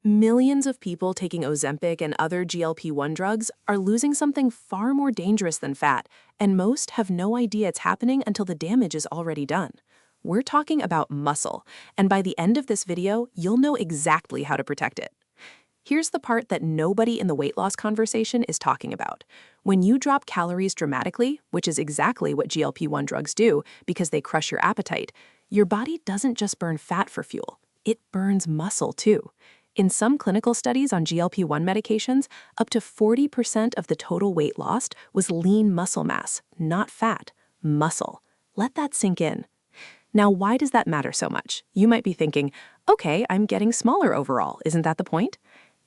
Millions of people taking Ozempic and other GLP-1 drugs are losing something far more dangerous than fat, and most have no idea it's happening until the damage is already done. We're talking about muscle, and by the end of this video, you'll know exactly how to protect it. Here's the part that nobody in the weight loss conversation is talking about. When you drop calories dramatically, which is exactly what GLP-1 drugs do because they crush your appetite, your body doesn't just burn fat for fuel, it burns muscle too. In some clinical studies on GLP-1 medications, up to 40% of the total weight lost was lean muscle mass, not fat, muscle. Let that sink in. Now, why does that matter so much? You might be thinking, okay, I'm getting smaller overall, isn't that the point?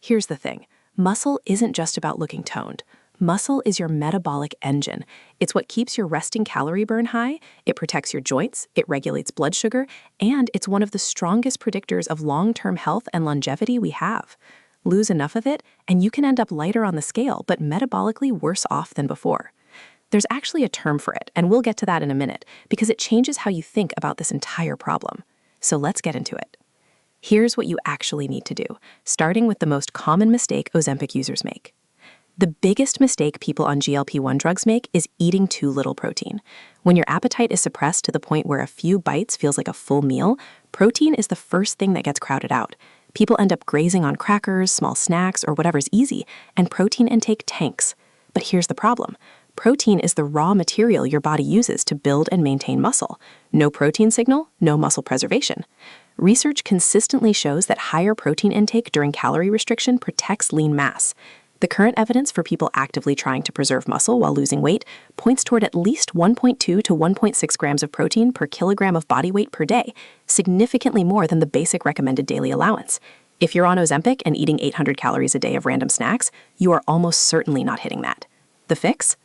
Here's the thing, muscle isn't just about looking toned. Muscle is your metabolic engine. It's what keeps your resting calorie burn high, it protects your joints, it regulates blood sugar, and it's one of the strongest predictors of long-term health and longevity we have. Lose enough of it, and you can end up lighter on the scale, but metabolically worse off than before. There's actually a term for it, and we'll get to that in a minute, because it changes how you think about this entire problem. So let's get into it. Here's what you actually need to do, starting with the most common mistake Ozempic users make. The biggest mistake people on GLP-1 drugs make is eating too little protein. When your appetite is suppressed to the point where a few bites feels like a full meal, protein is the first thing that gets crowded out. People end up grazing on crackers, small snacks, or whatever's easy, and protein intake tanks. But here's the problem. Protein is the raw material your body uses to build and maintain muscle. No protein signal, no muscle preservation. Research consistently shows that higher protein intake during calorie restriction protects lean mass. The current evidence for people actively trying to preserve muscle while losing weight points toward at least 1.2 to 1.6 grams of protein per kilogram of body weight per day, significantly more than the basic recommended daily allowance. If you're on Ozempic and eating 800 calories a day of random snacks, you are almost certainly not hitting that. The fix?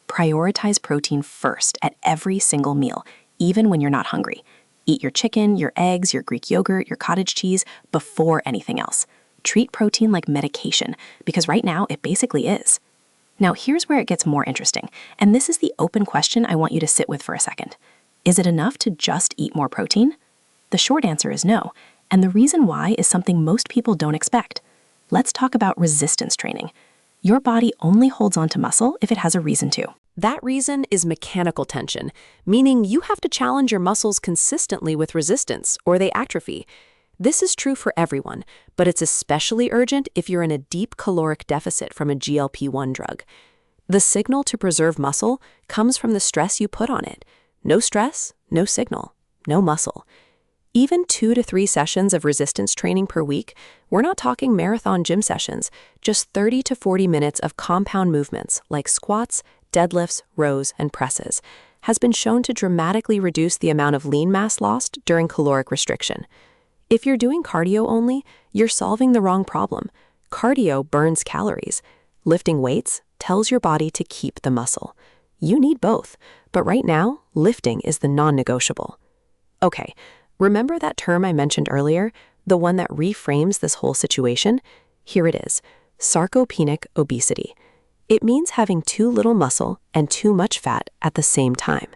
Prioritize protein first at every single meal, even when you're not hungry. Eat your chicken, your eggs, your Greek yogurt, your cottage cheese before anything else. Treat protein like medication, because right now it basically is. Now here's where it gets more interesting, and this is the open question I want you to sit with for a second. Is it enough to just eat more protein? The short answer is no, and the reason why is something most people don't expect. Let's talk about resistance training. Your body only holds on to muscle if it has a reason to. That reason is mechanical tension, meaning you have to challenge your muscles consistently with resistance, or they atrophy. This is true for everyone, but it's especially urgent if you're in a deep caloric deficit from a GLP-1 drug. The signal to preserve muscle comes from the stress you put on it. No stress, no signal, no muscle. Even 2 to 3 sessions of resistance training per week, we're not talking marathon gym sessions, just 30 to 40 minutes of compound movements like squats, deadlifts, rows, and presses, has been shown to dramatically reduce the amount of lean mass lost during caloric restriction. If you're doing cardio only, you're solving the wrong problem. Cardio burns calories. Lifting weights tells your body to keep the muscle. You need both, but right now, lifting is the non-negotiable. Okay, remember that term I mentioned earlier, the one that reframes this whole situation? Here it is, sarcopenic obesity. It means having too little muscle and too much fat at the same time.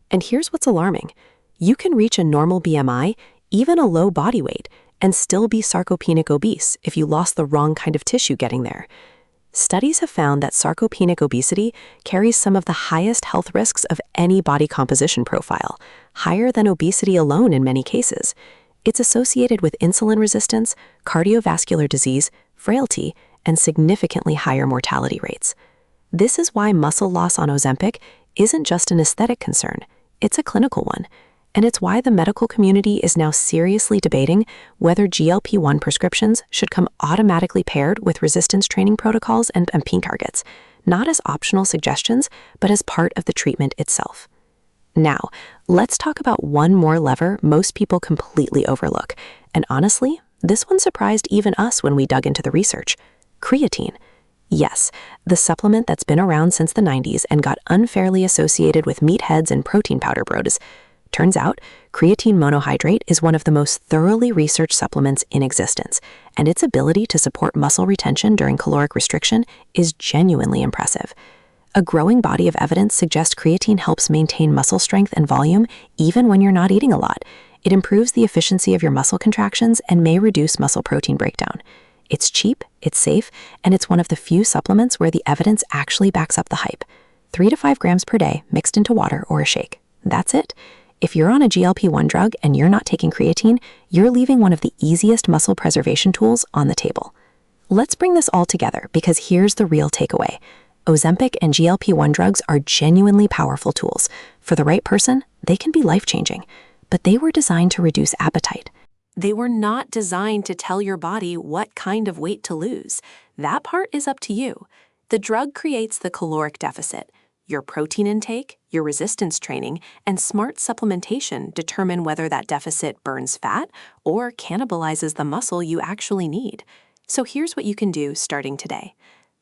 And here's what's alarming. You can reach a normal BMI, even a low body weight, and still be sarcopenic obese if you lost the wrong kind of tissue getting there. Studies have found that sarcopenic obesity carries some of the highest health risks of any body composition profile, higher than obesity alone in many cases. It's associated with insulin resistance, cardiovascular disease, frailty, and significantly higher mortality rates. This is why muscle loss on Ozempic isn't just an aesthetic concern, it's a clinical one. And it's why the medical community is now seriously debating whether GLP-1 prescriptions should come automatically paired with resistance training protocols and peak targets, not as optional suggestions, but as part of the treatment itself. Now, let's talk about one more lever most people completely overlook. And honestly, this one surprised even us when we dug into the research. Creatine. Yes, the supplement that's been around since the 90s and got unfairly associated with meatheads and protein powder bros. Turns out, creatine monohydrate is one of the most thoroughly researched supplements in existence, and its ability to support muscle retention during caloric restriction is genuinely impressive. A growing body of evidence suggests creatine helps maintain muscle strength and volume even when you're not eating a lot. It improves the efficiency of your muscle contractions and may reduce muscle protein breakdown. It's cheap, it's safe, and it's one of the few supplements where the evidence actually backs up the hype. 3 to 5 grams per day mixed into water or a shake. That's it. If you're on a GLP-1 drug and you're not taking creatine, you're leaving one of the easiest muscle preservation tools on the table. Let's bring this all together because here's the real takeaway. Ozempic and GLP-1 drugs are genuinely powerful tools. For the right person, they can be life-changing, but they were designed to reduce appetite. They were not designed to tell your body what kind of weight to lose. That part is up to you. The drug creates the caloric deficit. Your protein intake, your resistance training, and smart supplementation determine whether that deficit burns fat or cannibalizes the muscle you actually need. So here's what you can do starting today.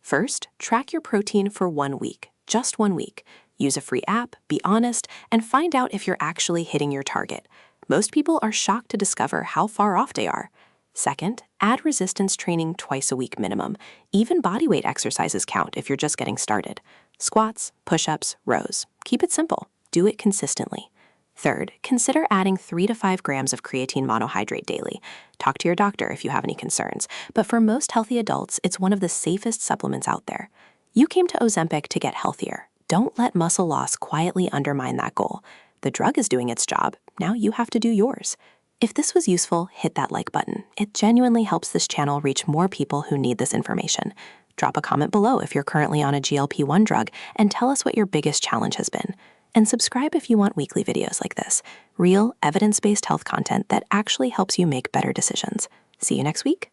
First, track your protein for 1 week, just 1 week. Use a free app, be honest, and find out if you're actually hitting your target. Most people are shocked to discover how far off they are. Second, add resistance training twice a week minimum. Even bodyweight exercises count if you're just getting started. Squats, push-ups, rows. Keep it simple. Do it consistently. Third, consider adding 3 to 5 grams of creatine monohydrate daily. Talk to your doctor if you have any concerns, but for most healthy adults, it's one of the safest supplements out there. You came to Ozempic to get healthier. Don't let muscle loss quietly undermine that goal. The drug is doing its job. Now you have to do yours. If this was useful, hit that like button. It genuinely helps this channel reach more people who need this information. Drop a comment below if you're currently on a GLP-1 drug and tell us what your biggest challenge has been. And subscribe if you want weekly videos like this, real, evidence-based health content that actually helps you make better decisions. See you next week.